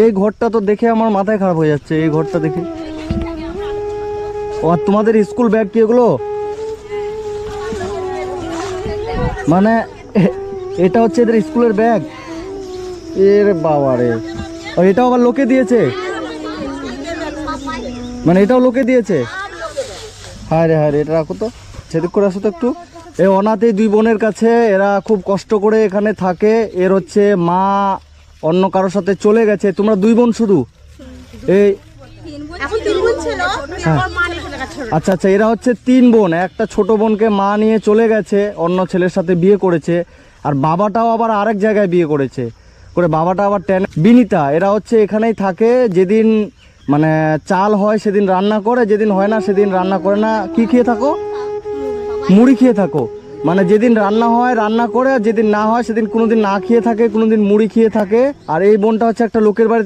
এই ঘরটা তো দেখে আমার মাথায় খারাপ হয়ে যাচ্ছে, এই ঘরটা দেখে। ও আর তোমাদের স্কুল ব্যাগ কি এগুলো? মানে এটা হচ্ছে এদের স্কুলের ব্যাগ? এর বাবা রে, এটাও আবার লোকে দিয়েছে? মানে এটাও লোকে দিয়েছে? হায় রে হায় রে, এটা রাখো তো, সেদিক করে আসো তো একটু। এই অনাথ এই দুই বোনের কাছে, এরা খুব কষ্ট করে এখানে থাকে। এর হচ্ছে মা অন্য কারোর সাথে চলে গেছে। তোমরা দুই বোন শুধু? এই আচ্ছা আচ্ছা, এরা হচ্ছে তিন বোন। একটা ছোট বোনকে মা নিয়ে চলে গেছে, অন্য ছেলের সাথে বিয়ে করেছে। আর বাবাটাও আবার আরেক জায়গায় বিয়ে করেছে, বাবাটা আবার বিনিতা। এরা হচ্ছে এখানেই থাকে। যেদিন মানে চাল হয় সেদিন রান্না করে, যেদিন হয় না সেদিন রান্না করে না। কি খেয়ে থাকো? মুড়ি খেয়ে থাকো। মানে যেদিন রান্না হয় রান্না করে, আর যেদিন না হয় সেদিন কোনোদিন না খেয়ে থাকে, কোনোদিন মুড়ি খেয়ে থাকে। আর এই বোনটা হচ্ছে একটা লোকের বাড়িতে